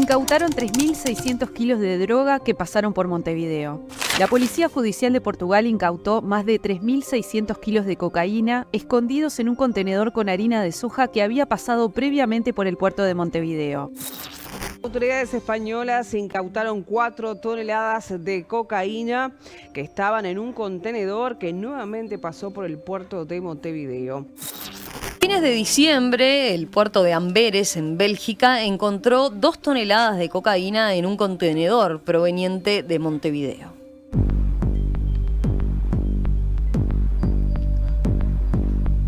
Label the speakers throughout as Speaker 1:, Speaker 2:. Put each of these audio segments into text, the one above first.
Speaker 1: incautaron 3.600 kilos de droga que pasaron por Montevideo. La Policía Judicial de Portugal incautó más de 3.600 kilos de cocaína escondidos en un contenedor con harina de soja que había pasado previamente por el puerto de Montevideo.
Speaker 2: Autoridades españolas incautaron 4 toneladas de cocaína que estaban en un contenedor que nuevamente pasó por el puerto de Montevideo.
Speaker 3: A fines de diciembre, el puerto de Amberes, en Bélgica, encontró 2 toneladas de cocaína en un contenedor proveniente de Montevideo.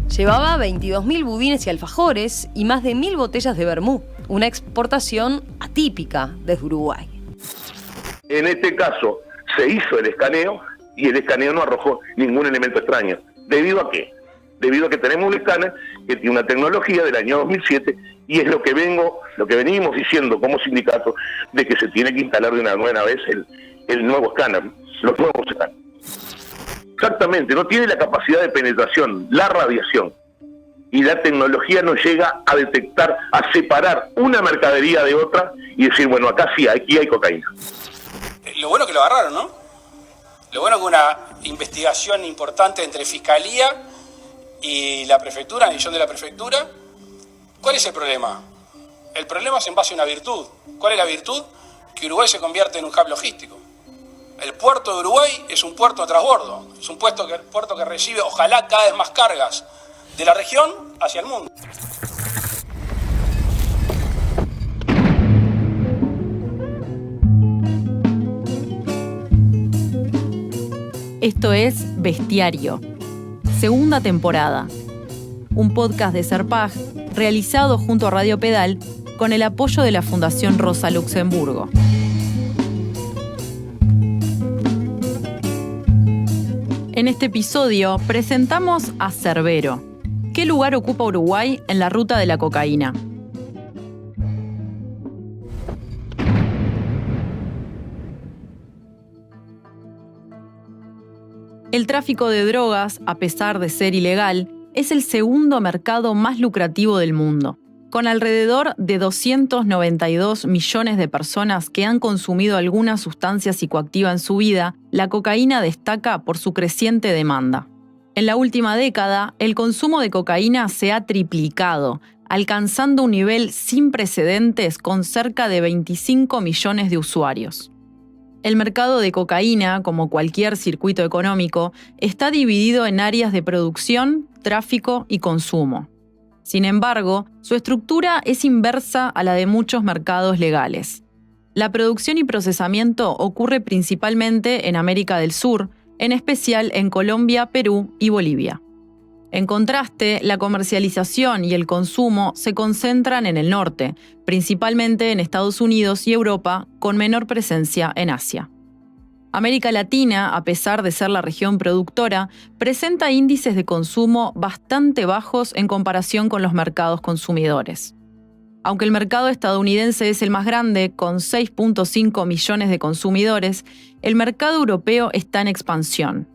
Speaker 3: Llevaba 22.000 budines y alfajores y más de 1.000 botellas de vermú, una exportación atípica desde Uruguay.
Speaker 4: En este caso se hizo el escaneo y el escaneo no arrojó ningún elemento extraño. ¿Debido a qué? Debido a que tenemos un escáner que tiene una tecnología del año 2007 y es lo que venimos diciendo como sindicato de que se tiene que instalar de una buena vez el nuevo escáner, los nuevos escáneres. Exactamente, no tiene la capacidad de penetración, la radiación, y la tecnología no llega a detectar, a separar una mercadería de otra y decir, bueno, acá sí, aquí hay cocaína.
Speaker 5: Lo bueno que lo agarraron, ¿no? Lo bueno que una investigación importante entre Fiscalía y la Prefectura, la división de la Prefectura. ¿Cuál es el problema? El problema es en base a una virtud. ¿Cuál es la virtud? Que Uruguay se convierte en un hub logístico. El puerto de Uruguay es un puerto a transbordo, es un puerto que recibe, ojalá, cada vez más cargas de la región hacia el mundo.
Speaker 1: Esto es Bestiario, segunda temporada. Un podcast de Serpaj realizado junto a Radio Pedal con el apoyo de la Fundación Rosa Luxemburgo. En este episodio presentamos a Cerbero. ¿Qué lugar ocupa Uruguay en la ruta de la cocaína? El tráfico de drogas, a pesar de ser ilegal, es el segundo mercado más lucrativo del mundo. Con alrededor de 292 millones de personas que han consumido alguna sustancia psicoactiva en su vida, la cocaína destaca por su creciente demanda. En la última década, el consumo de cocaína se ha triplicado, alcanzando un nivel sin precedentes con cerca de 25 millones de usuarios. El mercado de cocaína, como cualquier circuito económico, está dividido en áreas de producción, tráfico y consumo. Sin embargo, su estructura es inversa a la de muchos mercados legales. La producción y procesamiento ocurre principalmente en América del Sur, en especial en Colombia, Perú y Bolivia. En contraste, la comercialización y el consumo se concentran en el norte, principalmente en Estados Unidos y Europa, con menor presencia en Asia. América Latina, a pesar de ser la región productora, presenta índices de consumo bastante bajos en comparación con los mercados consumidores. Aunque el mercado estadounidense es el más grande, con 6.5 millones de consumidores, el mercado europeo está en expansión.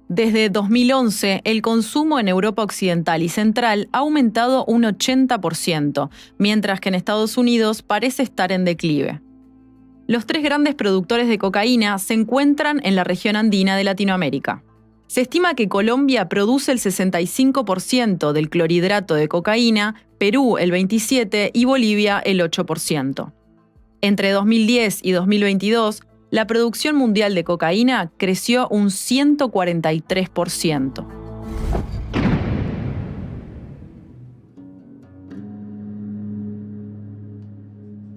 Speaker 1: Desde 2011, el consumo en Europa Occidental y Central ha aumentado un 80%, mientras que en Estados Unidos parece estar en declive. Los 3 grandes productores de cocaína se encuentran en la región andina de Latinoamérica. Se estima que Colombia produce el 65% del clorhidrato de cocaína, Perú el 27% y Bolivia el 8%. Entre 2010 y 2022, la producción mundial de cocaína creció un 143%.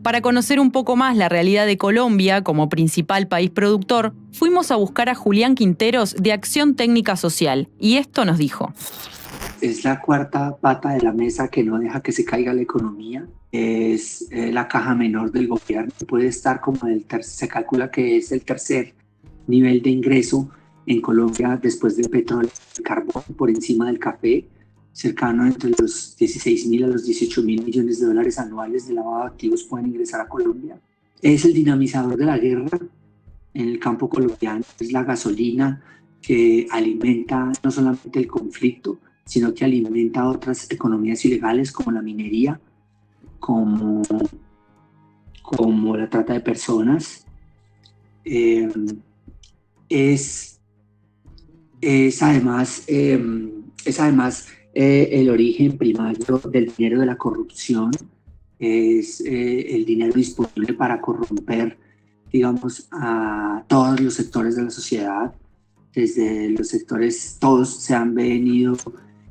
Speaker 1: Para conocer un poco más la realidad de Colombia como principal país productor, fuimos a buscar a Julián Quinteros de Acción Técnica Social, y esto nos dijo.
Speaker 6: Es la cuarta pata de la mesa que no deja que se caiga la economía. Es la caja menor del gobierno. Puede estar como se calcula que es el tercer nivel de ingreso en Colombia después del petróleo y el carbón, por encima del café, cercano entre los 16.000 a los 18.000 millones de dólares anuales de lavado de activos pueden ingresar a Colombia. Es el dinamizador de la guerra en el campo colombiano. Es la gasolina que alimenta no solamente el conflicto, sino que alimenta otras economías ilegales como la minería, como como la trata de personas. Es además el origen primario del dinero de la corrupción, es el dinero disponible para corromper, digamos, a todos los sectores de la sociedad. Desde los sectores, todos se han venido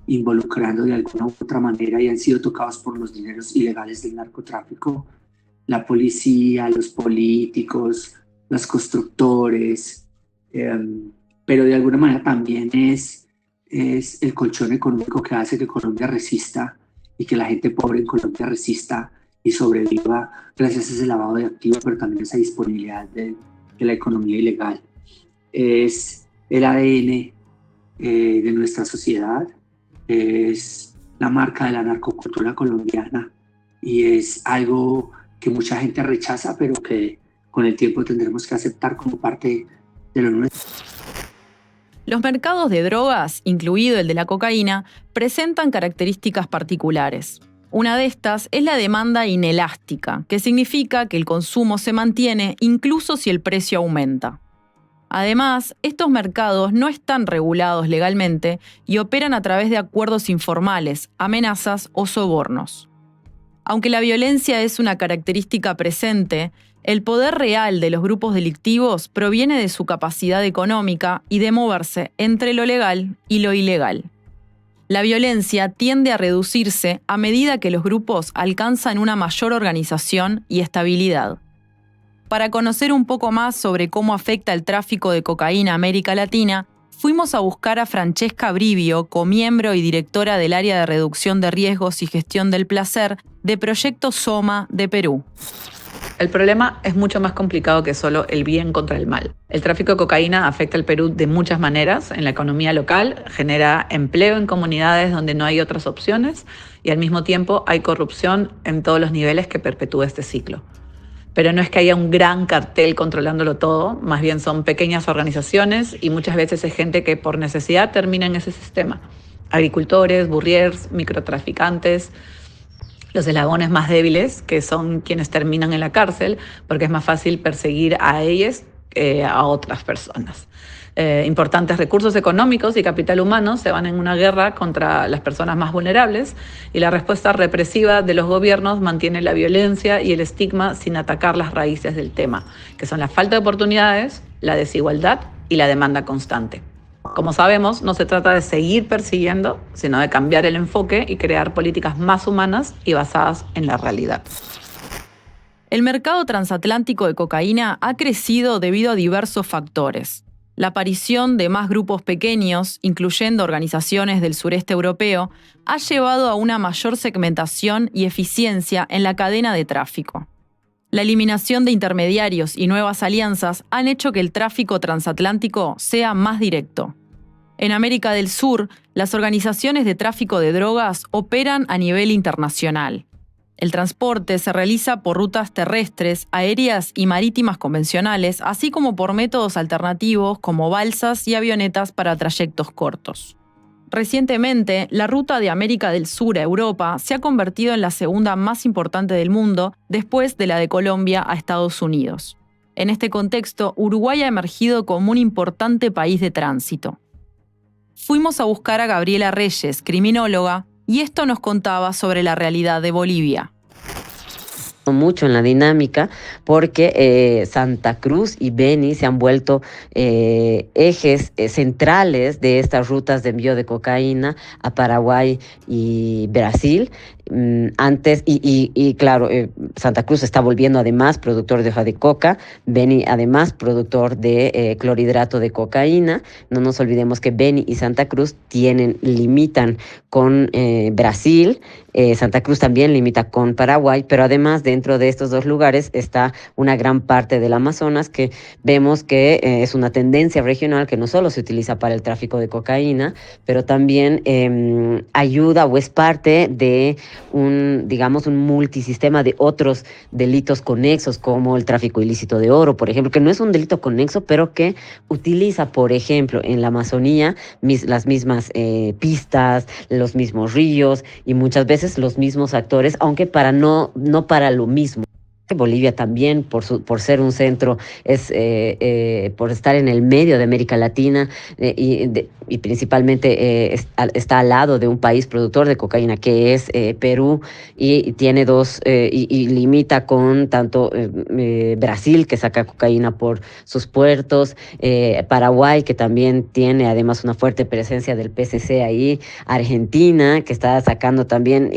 Speaker 6: involucrando de alguna u otra manera y han sido tocados por los dineros ilegales del narcotráfico. La policía, los políticos, los constructores, pero de alguna manera también es el colchón económico que hace que Colombia resista y que la gente pobre en Colombia resista y sobreviva gracias a ese lavado de activos, pero también a esa disponibilidad de la economía ilegal. Es el ADN de nuestra sociedad, es la marca de la narcocultura colombiana y es algo que mucha gente rechaza, pero que con el tiempo tendremos que aceptar como parte de lo nuestro.
Speaker 1: Los mercados de drogas, incluido el de la cocaína, presentan características particulares. Una de estas es la demanda inelástica, que significa que el consumo se mantiene incluso si el precio aumenta. Además, estos mercados no están regulados legalmente y operan a través de acuerdos informales, amenazas o sobornos. Aunque la violencia es una característica presente, el poder real de los grupos delictivos proviene de su capacidad económica y de moverse entre lo legal y lo ilegal. La violencia tiende a reducirse a medida que los grupos alcanzan una mayor organización y estabilidad. Para conocer un poco más sobre cómo afecta el tráfico de cocaína a América Latina, fuimos a buscar a Francesca Brivio, comiembro y directora del área de reducción de riesgos y gestión del placer de Proyecto Soma de Perú.
Speaker 7: El problema es mucho más complicado que solo el bien contra el mal. El tráfico de cocaína afecta al Perú de muchas maneras. En la economía local, genera empleo en comunidades donde no hay otras opciones y al mismo tiempo hay corrupción en todos los niveles que perpetúa este ciclo. Pero no es que haya un gran cartel controlándolo todo, más bien son pequeñas organizaciones y muchas veces es gente que por necesidad termina en ese sistema. Agricultores, burriers, microtraficantes, los eslabones más débiles, que son quienes terminan en la cárcel, porque es más fácil perseguir a ellos que a otras personas. Importantes recursos económicos y capital humano se van en una guerra contra las personas más vulnerables y la respuesta represiva de los gobiernos mantiene la violencia y el estigma sin atacar las raíces del tema, que son la falta de oportunidades, la desigualdad y la demanda constante. Como sabemos, no se trata de seguir persiguiendo, sino de cambiar el enfoque y crear políticas más humanas y basadas en la realidad.
Speaker 1: El mercado transatlántico de cocaína ha crecido debido a diversos factores. La aparición de más grupos pequeños, incluyendo organizaciones del sureste europeo, ha llevado a una mayor segmentación y eficiencia en la cadena de tráfico. La eliminación de intermediarios y nuevas alianzas han hecho que el tráfico transatlántico sea más directo. En América del Sur, las organizaciones de tráfico de drogas operan a nivel internacional. El transporte se realiza por rutas terrestres, aéreas y marítimas convencionales, así como por métodos alternativos como balsas y avionetas para trayectos cortos. Recientemente, la ruta de América del Sur a Europa se ha convertido en la segunda más importante del mundo después de la de Colombia a Estados Unidos. En este contexto, Uruguay ha emergido como un importante país de tránsito. Fuimos a buscar a Gabriela Reyes, criminóloga, y esto nos contaba sobre la realidad de Bolivia.
Speaker 8: Mucho en la dinámica porque Santa Cruz y Beni se han vuelto ejes centrales de estas rutas de envío de cocaína a Paraguay y Brasil. Antes, claro, Santa Cruz está volviendo además productor de hoja de coca, Beni además productor de clorhidrato de cocaína. No nos olvidemos que Beni y Santa Cruz limitan con Brasil, Santa Cruz también limita con Paraguay, pero además dentro de estos dos lugares está una gran parte del Amazonas que vemos que es una tendencia regional que no solo se utiliza para el tráfico de cocaína, pero también ayuda o es parte de un multisistema de otros delitos conexos como el tráfico ilícito de oro, por ejemplo, que no es un delito conexo, pero que utiliza, por ejemplo, en la Amazonía las mismas pistas, los mismos ríos y muchas veces los mismos actores, aunque no para lo mismo. Bolivia también, por ser un centro, por estar en el medio de América Latina y principalmente está al lado de un país productor de cocaína que es Perú, y tiene y limita con tanto Brasil, que saca cocaína por sus puertos, Paraguay, que también tiene además una fuerte presencia del PCC ahí, Argentina, que está sacando también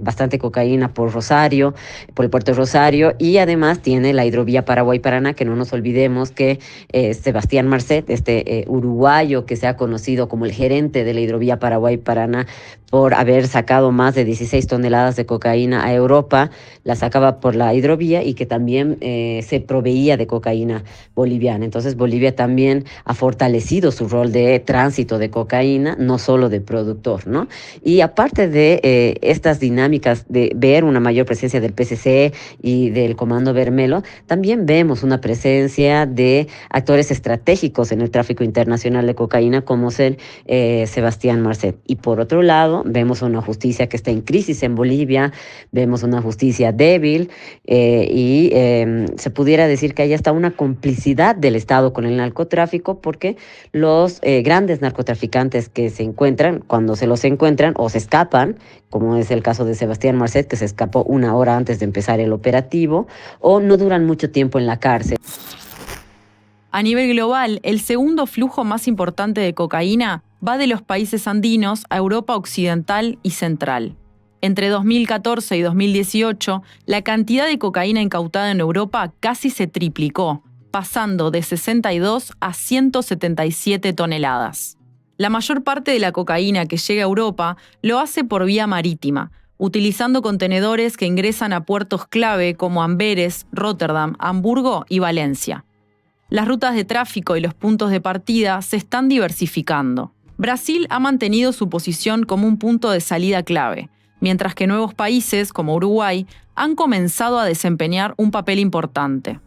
Speaker 8: bastante cocaína por Rosario, por el puerto de Rosario, y además tiene la hidrovía Paraguay-Paraná, que no nos olvidemos que Sebastián Marcet, uruguayo que se ha conocido como el gerente de la hidrovía Paraguay-Paraná por haber sacado más de 16 toneladas de cocaína a Europa, la sacaba por la hidrovía, y que también se proveía de cocaína boliviana. Entonces Bolivia también ha fortalecido su rol de tránsito de cocaína, no solo de productor, ¿no? Y aparte de estas dinámicas de ver una mayor presencia del PCC y del Comando Bermelo, también vemos una presencia de actores estratégicos en el tráfico internacional de cocaína, como ser Sebastián Marcet. Y por otro lado, vemos una justicia que está en crisis en Bolivia, vemos una justicia débil, y se pudiera decir que hay hasta una complicidad del Estado con el narcotráfico, porque los grandes narcotraficantes que se encuentran, cuando se los encuentran o se escapan, como es el caso de Sebastián Marcet, que se escapó 1 hora antes de empezar el operativo, o no duran mucho tiempo en la cárcel.
Speaker 1: A nivel global, el segundo flujo más importante de cocaína va de los países andinos a Europa occidental y central. Entre 2014 y 2018, la cantidad de cocaína incautada en Europa casi se triplicó, pasando de 62 a 177 toneladas. La mayor parte de la cocaína que llega a Europa lo hace por vía marítima, utilizando contenedores que ingresan a puertos clave como Amberes, Róterdam, Hamburgo y Valencia. Las rutas de tráfico y los puntos de partida se están diversificando. Brasil ha mantenido su posición como un punto de salida clave, mientras que nuevos países, como Uruguay, han comenzado a desempeñar un papel importante.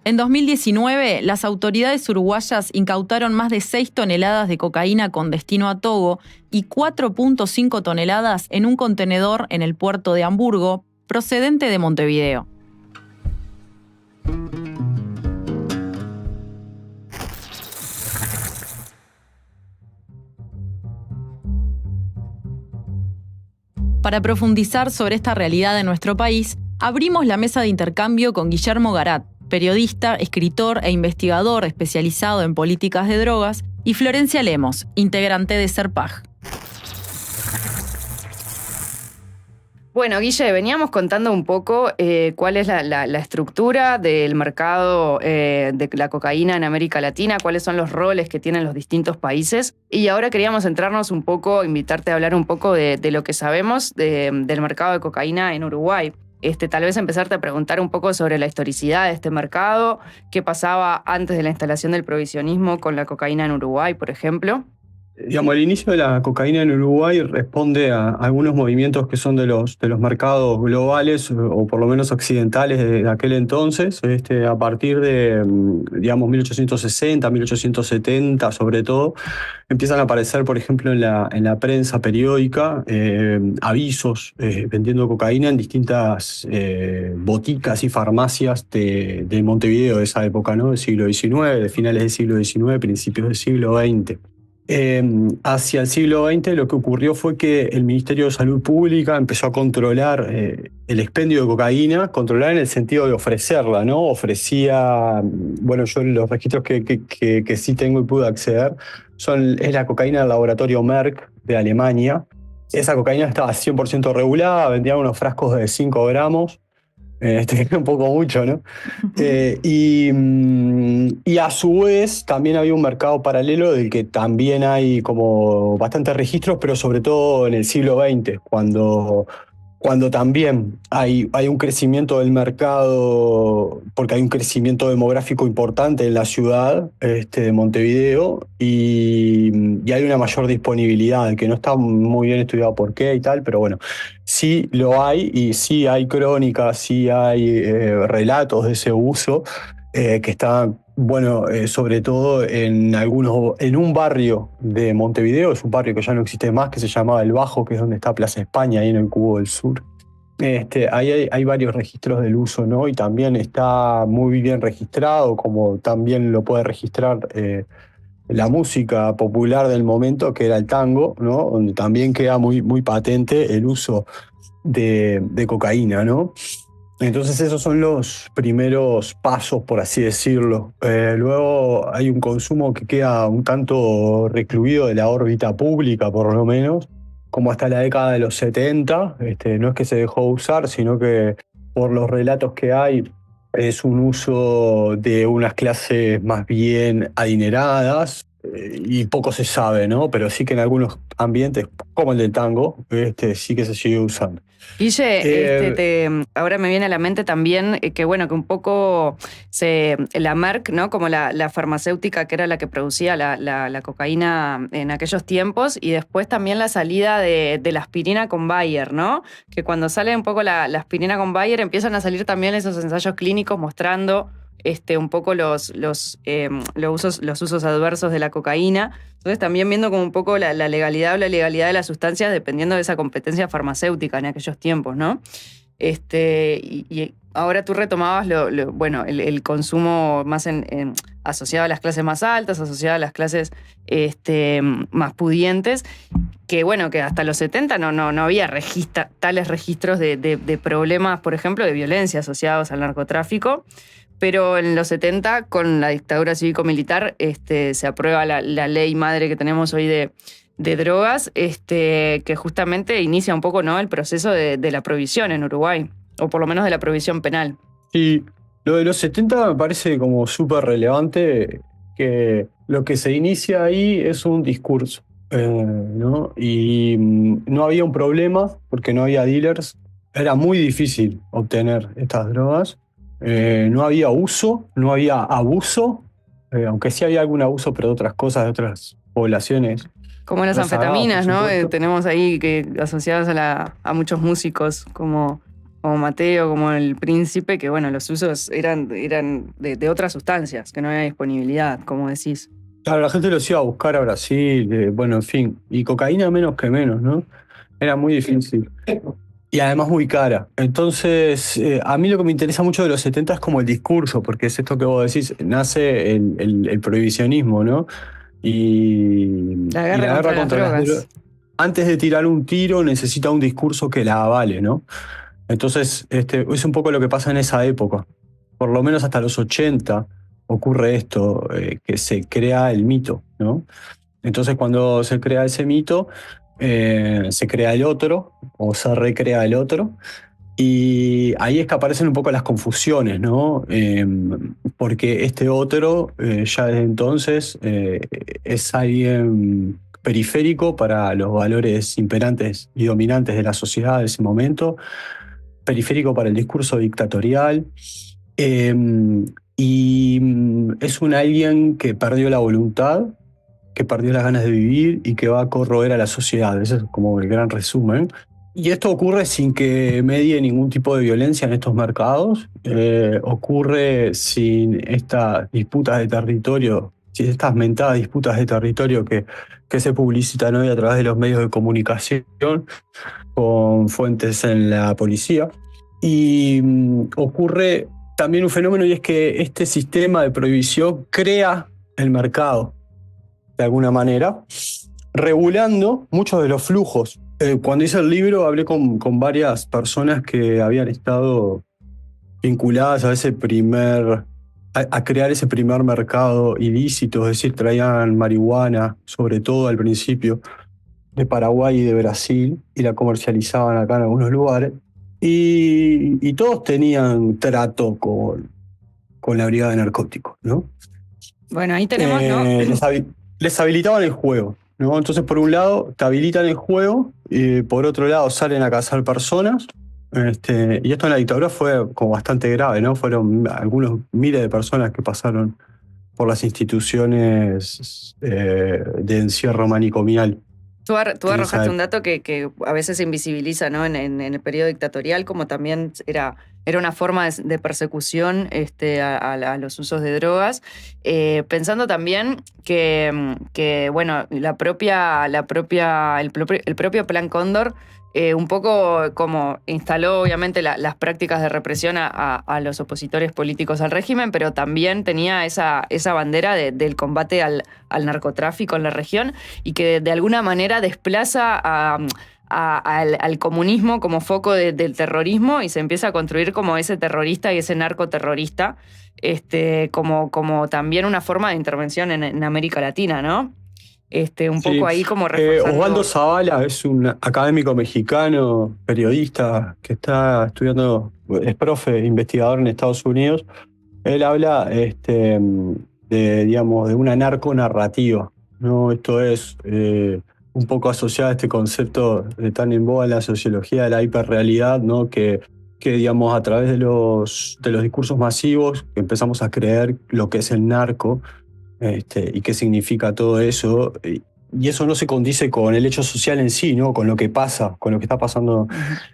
Speaker 1: En 2019, las autoridades uruguayas incautaron más de 6 toneladas de cocaína con destino a Togo y 4.5 toneladas en un contenedor en el puerto de Hamburgo, procedente de Montevideo. Para profundizar sobre esta realidad de nuestro país, abrimos la mesa de intercambio con Guillermo Garat, periodista, escritor e investigador especializado en políticas de drogas, y Florencia Lemos, integrante de Serpaj.
Speaker 9: Bueno, Guille, veníamos contando un poco cuál es la estructura del mercado de la cocaína en América Latina, cuáles son los roles que tienen los distintos países. Y ahora queríamos centrarnos un poco, invitarte a hablar un poco de lo que sabemos del mercado de cocaína en Uruguay. Tal vez empezarte a preguntar un poco sobre la historicidad de este mercado, qué pasaba antes de la instalación del prohibicionismo con la cocaína en Uruguay, por ejemplo.
Speaker 10: Digamos, el inicio de la cocaína en Uruguay responde a algunos movimientos que son de los mercados globales, o por lo menos occidentales de aquel entonces, a partir de, digamos, 1860, 1870 sobre todo, empiezan a aparecer, por ejemplo, en la prensa periódica, avisos vendiendo cocaína en distintas boticas y farmacias de Montevideo de esa época, ¿no? Del siglo XIX, de finales del siglo XIX, principios del siglo XX. Hacia el siglo XX lo que ocurrió fue que el Ministerio de Salud Pública empezó a controlar el expendio de cocaína, controlar en el sentido de ofrecerla, ¿no? Ofrecía, bueno, yo los registros que sí tengo y pude acceder, es la cocaína del laboratorio Merck de Alemania. Esa cocaína estaba 100% regulada, vendían unos frascos de 5 gramos, un poco mucho, ¿no? Y a su vez también había un mercado paralelo del que también hay como bastantes registros, pero sobre todo en el siglo XX, cuando también hay un crecimiento del mercado, porque hay un crecimiento demográfico importante en la ciudad de Montevideo, y hay una mayor disponibilidad, que no está muy bien estudiado por qué y tal, pero bueno, sí lo hay, y sí hay crónicas, sí hay relatos de ese uso, que están, bueno, sobre todo en un barrio de Montevideo, es un barrio que ya no existe más, que se llamaba El Bajo, que es donde está Plaza España, ahí en el Cubo del Sur. Hay varios registros del uso, ¿no? Y también está muy bien registrado, como también lo puede registrar la música popular del momento, que era el tango, ¿no? Donde también queda muy, muy patente el uso de cocaína, ¿no? Entonces esos son los primeros pasos, por así decirlo. Luego hay un consumo que queda un tanto recluido de la órbita pública, por lo menos, como hasta la década de los 70. No es que se dejó de usar, sino que por los relatos que hay, es un uso de unas clases más bien adineradas, y poco se sabe, ¿no? Pero sí que en algunos ambientes, como el del tango, sí que se sigue usando.
Speaker 9: Guille, ahora me viene a la mente también que bueno, que un poco la Merck, ¿no? Como la farmacéutica que era la que producía la cocaína en aquellos tiempos, y después también la salida de la aspirina con Bayer, ¿no? Que cuando sale un poco la aspirina con Bayer empiezan a salir también esos ensayos clínicos mostrando un poco los usos adversos de la cocaína. Entonces también viendo como un poco la legalidad o la ilegalidad de las sustancias dependiendo de esa competencia farmacéutica en aquellos tiempos, ¿no? Y ahora tú retomabas el consumo más asociado a las clases más altas, asociado a las clases más pudientes, que bueno, que hasta los 70 no había tales registros de problemas, por ejemplo, de violencia asociados al narcotráfico. Pero en los 70, con la dictadura cívico-militar, se aprueba la ley madre que tenemos hoy de drogas, que justamente inicia un poco, ¿no?, el proceso de la prohibición en Uruguay, o por lo menos de la prohibición penal.
Speaker 10: Y lo de los 70 me parece como súper relevante, que lo que se inicia ahí es un discurso, ¿no? Y no había un problema porque no había dealers, era muy difícil obtener estas drogas. No había uso, no había abuso, aunque sí había algún abuso, pero de otras cosas, de otras poblaciones.
Speaker 9: Como las anfetaminas, ¿no? Tenemos ahí asociadas a muchos músicos, como Mateo, como el Príncipe, que bueno, los usos eran de otras sustancias, que no había disponibilidad, como decís.
Speaker 10: Claro, la gente los iba a buscar a Brasil, bueno, en fin. Y cocaína menos que menos, ¿no? Era muy difícil. Y además muy cara. Entonces, a mí lo que me interesa mucho de los 70 es como el discurso, porque es esto que vos decís, nace el prohibicionismo, ¿no? Y
Speaker 9: la guerra contra las drogas.
Speaker 10: Antes de tirar un tiro necesita un discurso que la avale, ¿no? Entonces, es un poco lo que pasa en esa época. Por lo menos hasta los 80 ocurre esto, que se crea el mito, ¿no? Entonces, cuando se crea ese mito, se crea el otro o se recrea el otro, y ahí es que aparecen un poco las confusiones, ¿no? Porque este otro ya desde entonces es alguien periférico para los valores imperantes y dominantes de la sociedad de ese momento, periférico para el discurso dictatorial, y es un alguien que perdió la voluntad, que perdió las ganas de vivir y que va a corroer a la sociedad. Ese es como el gran resumen. Y esto ocurre sin que medie ningún tipo de violencia en estos mercados, ocurre sin estas disputas de territorio, sin estas mentadas disputas de territorio que se publicitan hoy a través de los medios de comunicación con fuentes en la policía. Y ocurre también un fenómeno, y es que este sistema de prohibición crea el mercado de alguna manera, regulando muchos de los flujos. Cuando hice el libro hablé con varias personas que habían estado vinculadas a crear ese primer mercado ilícito, es decir, traían marihuana, sobre todo al principio, de Paraguay y de Brasil, y la comercializaban acá en algunos lugares, y todos tenían trato con la brigada de narcóticos, ¿no?
Speaker 9: Bueno, ahí tenemos, ¿no?
Speaker 10: Les habilitaban el juego, ¿no? Entonces, por un lado, te habilitan el juego, y por otro lado, salen a cazar personas. Y esto en la dictadura fue como bastante grave, ¿no? Fueron algunos miles de personas que pasaron por las instituciones de encierro manicomial.
Speaker 9: Tú arrojaste un dato que a veces se invisibiliza, ¿no? En el periodo dictatorial, como también era era una forma de persecución a los usos de drogas. Pensando también que bueno, el propio Plan Cóndor un poco como instaló obviamente las prácticas de represión a los opositores políticos al régimen, pero también tenía esa bandera del combate al narcotráfico en la región y que de alguna manera desplaza al comunismo como foco del terrorismo y se empieza a construir como ese terrorista y ese narcoterrorista como también una forma de intervención en América Latina, ¿no? Un poco ahí como reforzando.
Speaker 10: Osvaldo Zavala es un académico mexicano, periodista, que está estudiando, es profe, investigador en Estados Unidos. Él habla digamos, de una narconarrativa, ¿no? Esto es un poco asociado a este concepto de tan en boga en la sociología de la hiperrealidad, ¿no? Que digamos, a través de los discursos masivos empezamos a creer lo que es el narco, y qué significa todo eso, y eso no se condice con el hecho social en sí, ¿no? Con lo que pasa, con lo que está pasando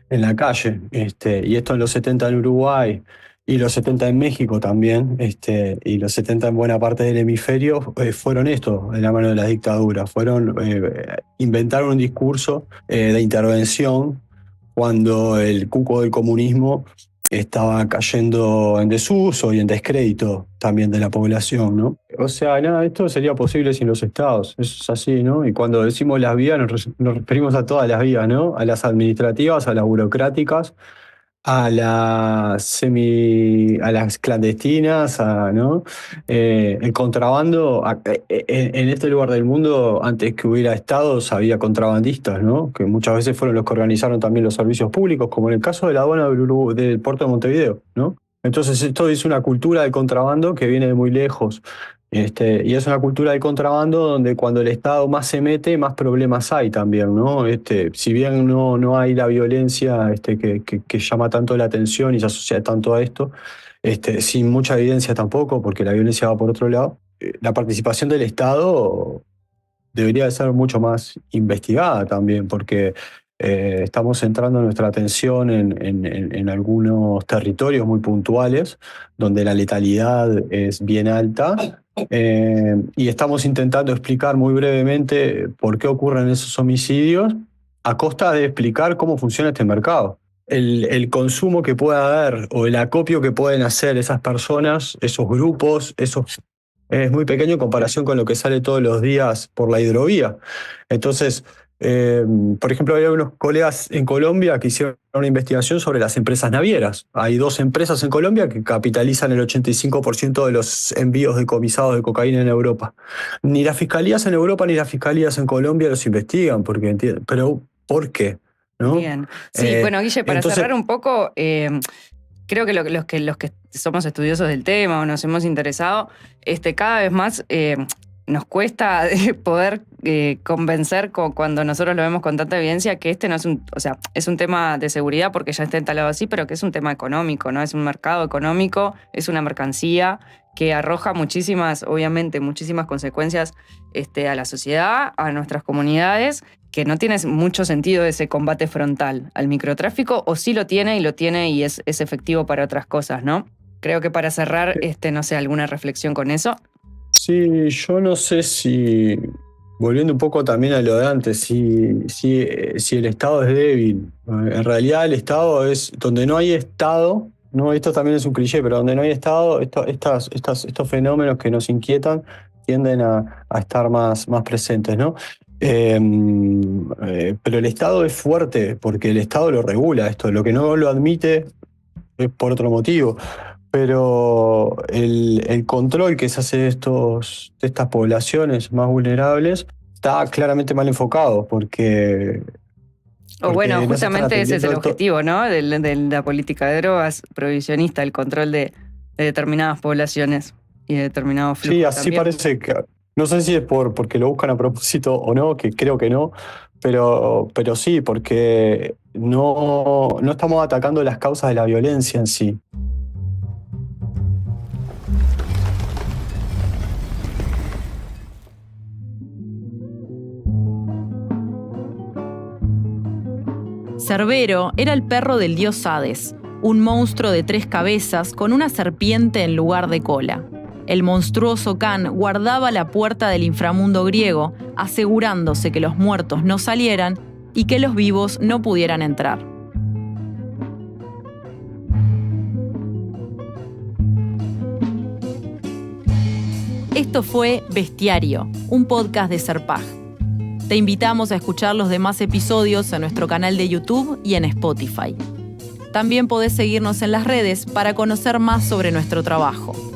Speaker 10: en la calle, y esto en los 70 en Uruguay y los 70 en México también, y los 70 en buena parte del hemisferio fueron esto, en la mano de las dictaduras, fueron inventar un discurso de intervención cuando el cuco del comunismo estaba cayendo en desuso y en descrédito también de la población, ¿no? O sea, nada, esto sería posible sin los estados, eso es así, ¿no? Y cuando decimos las vías nos referimos a todas las vías, ¿no? A las administrativas, a las burocráticas, a las clandestinas, ¿no? El contrabando, en este lugar del mundo, antes que hubiera estados, había contrabandistas, ¿no? Que muchas veces fueron los que organizaron también los servicios públicos, como en el caso de la aduana del puerto de Montevideo, ¿no? Entonces esto es una cultura del contrabando que viene de muy lejos. Y es una cultura del contrabando donde cuando el Estado más se mete, más problemas hay también, ¿no? Si bien no hay la violencia que llama tanto la atención y se asocia tanto a esto, sin mucha evidencia tampoco, porque la violencia va por otro lado, la participación del Estado debería de ser mucho más investigada también, porque estamos centrando nuestra atención en algunos territorios muy puntuales, donde la letalidad es bien alta. Y estamos intentando explicar muy brevemente por qué ocurren esos homicidios a costa de explicar cómo funciona este mercado. El consumo que pueda haber o el acopio que pueden hacer esas personas, esos grupos, es muy pequeño en comparación con lo que sale todos los días por la hidrovía. Entonces, por ejemplo, hay unos colegas en Colombia que hicieron una investigación sobre las empresas navieras. Hay 2 empresas en Colombia que capitalizan el 85% de los envíos decomisados de cocaína en Europa. Ni las fiscalías en Europa ni las fiscalías en Colombia los investigan, pero ¿por qué? ¿No?
Speaker 9: Bien. Sí, bueno, Guille, para cerrar un poco, creo que los que somos estudiosos del tema o nos hemos interesado, cada vez más nos cuesta poder convencer cuando nosotros lo vemos con tanta evidencia que no es es un tema de seguridad porque ya está instalado así, pero que es un tema económico, ¿no? Es un mercado económico, es una mercancía que arroja obviamente muchísimas consecuencias a la sociedad, a nuestras comunidades, que no tiene mucho sentido ese combate frontal al microtráfico, o sí lo tiene y es efectivo para otras cosas, ¿no? Creo que para cerrar, no sé, alguna reflexión con eso.
Speaker 10: Sí, yo no sé si, volviendo un poco también a lo de antes, si el Estado es débil. En realidad el Estado es, donde no hay Estado, no, esto también es un cliché, pero donde no hay Estado, estos fenómenos que nos inquietan tienden a estar más presentes, ¿no? Pero el Estado es fuerte porque el Estado lo regula esto, lo que no lo admite es por otro motivo. Pero el control que se hace de estas poblaciones más vulnerables está claramente mal enfocado porque
Speaker 9: bueno,
Speaker 10: no
Speaker 9: justamente ese es el objetivo, ¿no? De la política de drogas prohibicionista, el control de determinadas poblaciones y de determinados flujos.
Speaker 10: Sí, así
Speaker 9: también.
Speaker 10: parece que, no sé si es porque lo buscan a propósito o no, que creo que no, pero sí, porque no estamos atacando las causas de la violencia en sí.
Speaker 1: Cerbero era el perro del dios Hades, un monstruo de 3 cabezas con una serpiente en lugar de cola. El monstruoso Khan guardaba la puerta del inframundo griego, asegurándose que los muertos no salieran y que los vivos no pudieran entrar. Esto fue Bestiario, un podcast de Serpaj. Te invitamos a escuchar los demás episodios en nuestro canal de YouTube y en Spotify. También podés seguirnos en las redes para conocer más sobre nuestro trabajo.